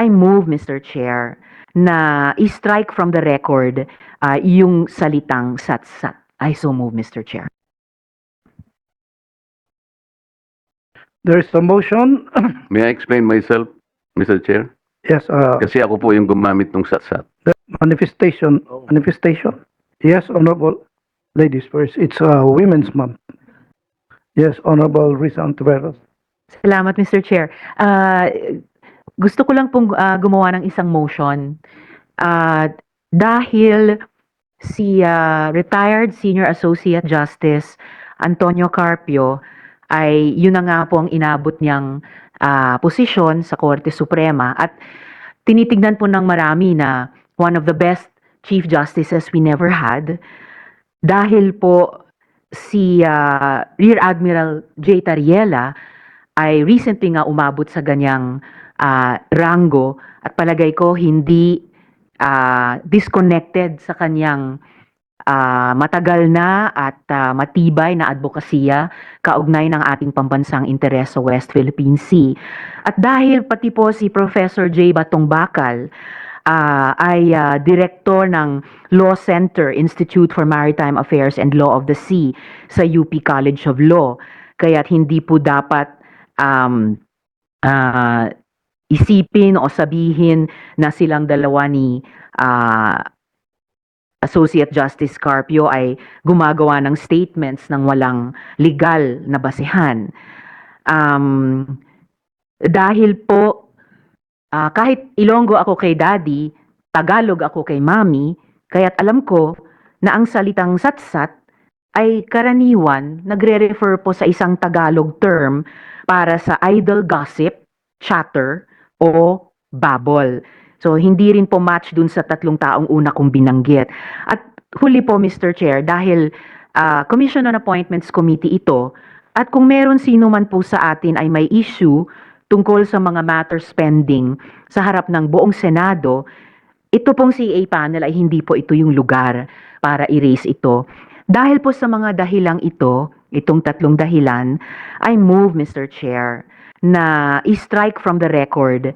I move, Mr. Chair, na i-strike from the record yung salitang satsat. I so move, Mr. Chair. There is a motion. May I explain myself, Mr. Chair? Yes, Kasi ako po yung gumamit ng satsat. the manifestation. Yes, Honorable Ladies First. It's Women's Month. Yes, Honorable Risa Ontiveros. Salamat, Mr. Chair. Gusto ko lang pong gumawa ng isang motion. Dahil si retired Senior Associate Justice Antonio Carpio ay yun na nga po ang inabot niyang posisyon sa Korte Suprema at tinitignan po ng marami na one of the best Chief Justices we never had dahil po si Rear Admiral J. Tariela ay recently nga umabot sa ganyang rango at palagay ko hindi disconnected sa kanyang matagal na at matibay na advokasya kaugnay ng ating pambansang interes sa West Philippine Sea. At dahil pati po si Professor J. Batong Bakal ay direktor ng Law Center Institute for Maritime Affairs and Law of the Sea sa UP College of Law, kaya't hindi po dapat isipin o sabihin na silang dalawa ni Associate Justice Carpio ay gumagawa ng statements ng walang legal na basehan. Dahil po, kahit Ilonggo ako kay Daddy, Tagalog ako kay Mami, kaya't alam ko na ang salitang satsat ay karaniwan nagre-refer po sa isang Tagalog term para sa idle gossip, chatter, o babble. So, hindi rin po match dun sa 3 taong una kong binanggit. At huli po, Mr. Chair, dahil Commission on Appointments Committee ito, at kung meron sino man po sa atin ay may issue tungkol sa mga matters pending sa harap ng buong Senado, ito pong CA panel ay hindi po ito yung lugar para i-raise ito. Dahil po sa mga dahilang ito, itong 3 dahilan, I move, Mr. Chair, na i-strike from the record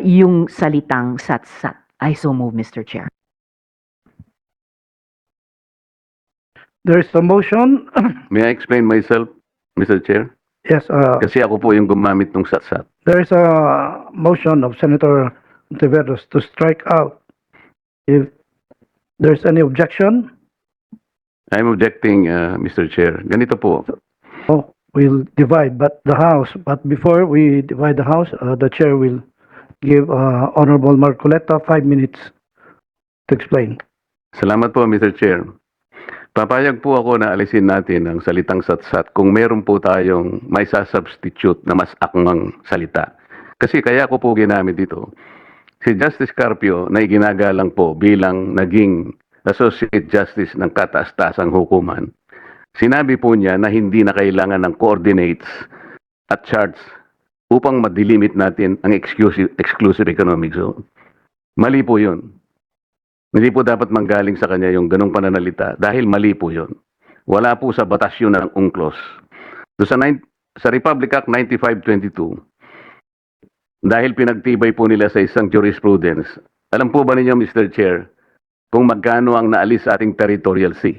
yung salitang satsat. I so move, Mr. Chair. There is a motion. May I explain myself, Mr. Chair? Yes, Kasi ako po yung gumamit ng satsat. there is a motion of Senator Ontiveros to strike out. If there's any objection, I'm objecting, Mr. Chair. Ganito po. we'll divide but before we divide the House, the Chair will give Honorable Marcoleta 5 minutes to explain. Salamat po, Mr. Chair. Papayag po ako na alisin natin ang salitang satsat kung meron po tayong may substitute na mas akmang salita. Kasi kaya ko po ginamit ito. Si Justice Carpio na iginagalang po bilang naging Associate Justice ng kataas-taasang hukuman. Sinabi po niya na hindi na kailangan ng coordinates at charts upang madilimit natin ang exclusive economic zone. Mali po yun. Hindi po dapat manggaling sa kanya yung ganong pananalita dahil mali po yun. Wala po sa batas yun ng UNCLOS. Sa Republic Act 9522, dahil pinagtibay po nila sa isang jurisprudence, alam po ba ninyo, Mr. Chair, kung magkano ang naalis sa ating territorial sea?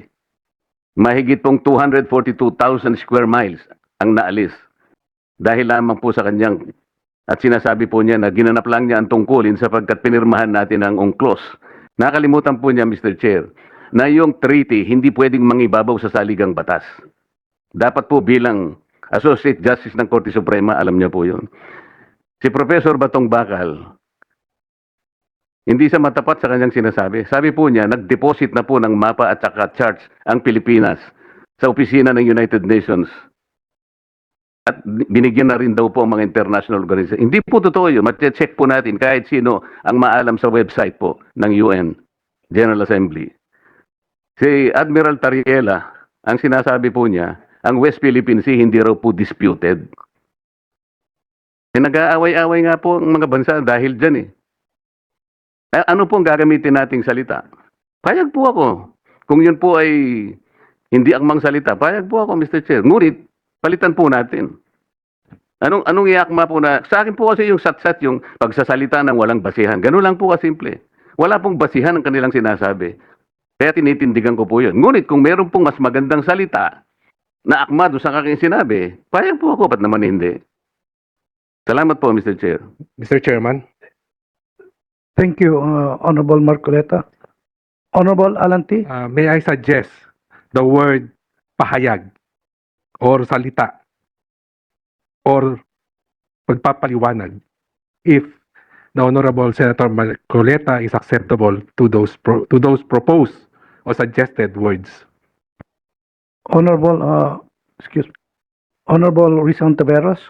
Mahigit pong 242,000 square miles ang naalis. Dahil lamang po sa kanyang, at sinasabi po niya na ginanap lang niya ang tungkulin sapagkat pinirmahan natin ang UNCLOS. Nakalimutan po niya, Mr. Chair, na yung treaty hindi pwedeng mangibabaw sa saligang batas. Dapat po bilang Associate Justice ng Korte Suprema, alam niya po yun. Si Professor Batong Bakal, hindi siya matapat sa kanyang sinasabi. Sabi po niya, nag-deposit na po ng mapa at saka charts ang Pilipinas sa opisina ng United Nations. At binigyan na rin daw po ang mga international organization. Hindi po totoo yun. Check po natin kahit sino ang maalam sa website po ng UN General Assembly. Si Admiral Tariela, ang sinasabi po niya, ang West Philippine Sea hindi raw po disputed. Nag-aaway-away nga po ang mga bansa dahil dyan eh. Ano po ang gagamitin nating salita? Payag po ako. Kung yun po ay hindi akmang salita, payag po ako, Mr. Chair. Ngunit, palitan po natin. Anong iakma po na, sa akin po kasi yung satsat, yung pagsasalita ng walang basihan. Ganun lang po kasimple. Wala pong basihan ang kanilang sinasabi. Kaya tinitindigan ko po yun. Ngunit kung meron pong mas magandang salita na akma doon sa aking sinabi, payag po ako, ba't naman hindi? Salamat po, Mr. Chair. Mr. Chairman, Thank you, Honorable Marcoleta. Honorable Alan T. may I suggest the word pahayag or salita or pagpapaliwanag if the Honorable Senator Marcoleta is acceptable to those proposed or suggested words. Honorable, Honorable Rizon Taveras.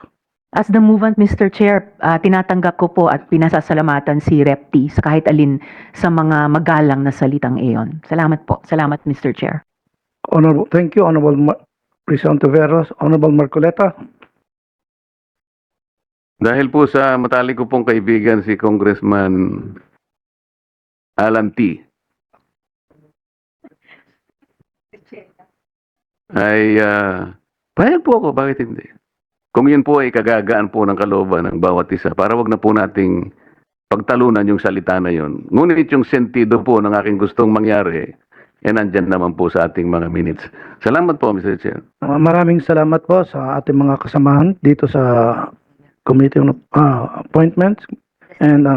As the movant, Mr. Chair, tinatanggap ko po at pinasasalamatan si Rep. T sa kahit alin sa mga magalang na salitang iyon. Salamat po. Salamat, Mr. Chair. Thank you, Honorable Rizon Taveras. Honorable Marcoleta. Dahil po sa matalik ko pong kaibigan si Congressman Alan T. Ay, payag po ako, bakit hindi? Kung yun po ay kagagaan po ng kalooban ng bawat isa, para wag na po nating pagtalunan yung salita na yun. Ngunit yung sentido po ng aking gustong mangyari, nandyan naman po sa ating mga minutes. Salamat po, Mr. Chair. Maraming salamat po sa ating mga kasamahan dito sa Committee on Appointments. And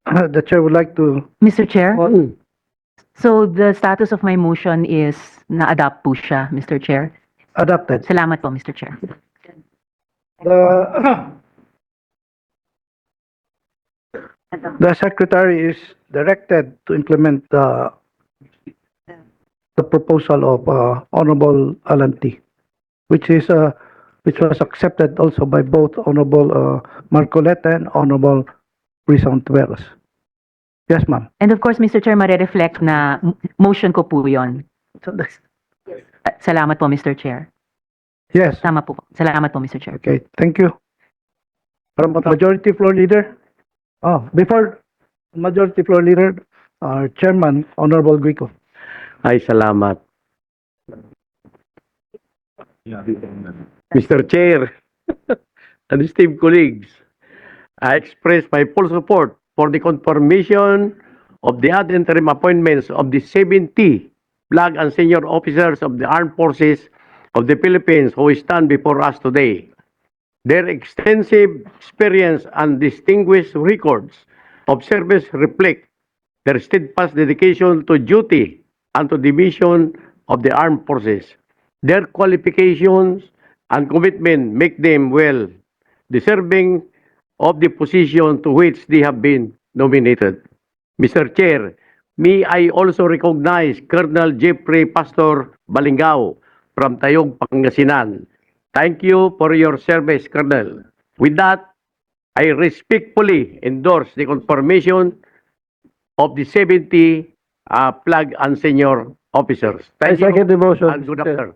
the Chair would like to... Mr. Chair? So the status of my motion is na-adopt po siya, Mr. Chair. Adopted. Salamat po, Mr. Chair. The Secretary is directed to implement the proposal of Honorable Alan T, which was accepted also by both Honorable Marcoleta and Honorable Rizon Taveras. Yes, ma'am. And of course, Mr. Chair, mare-reflect na motion ko po yun. Salamat po, Mr. Chair. Yes. Tama po. Salamat po, Mr. Chair. Okay, thank you. Majority Floor Leader. Before Majority Floor Leader, our Chairman, Honorable Guico. Ay, salamat. Mr. Chair and esteemed colleagues, I express my full support for the confirmation of the ad interim appointments of the 70 flag and senior officers of the Armed Forces of the Philippines who stand before us today. Their extensive experience and distinguished records of service reflect their steadfast dedication to duty and to the mission of the armed forces. Their qualifications and commitment make them well deserving of the position to which they have been nominated. Mr. Chair, may I also recognize Colonel Jeffrey Pastor Balingao from Tayog, Pangasinan. Thank you for your service, Colonel. With that, I respectfully endorse the confirmation of the 70 flag and senior officers. Thank you the motion. and good afternoon.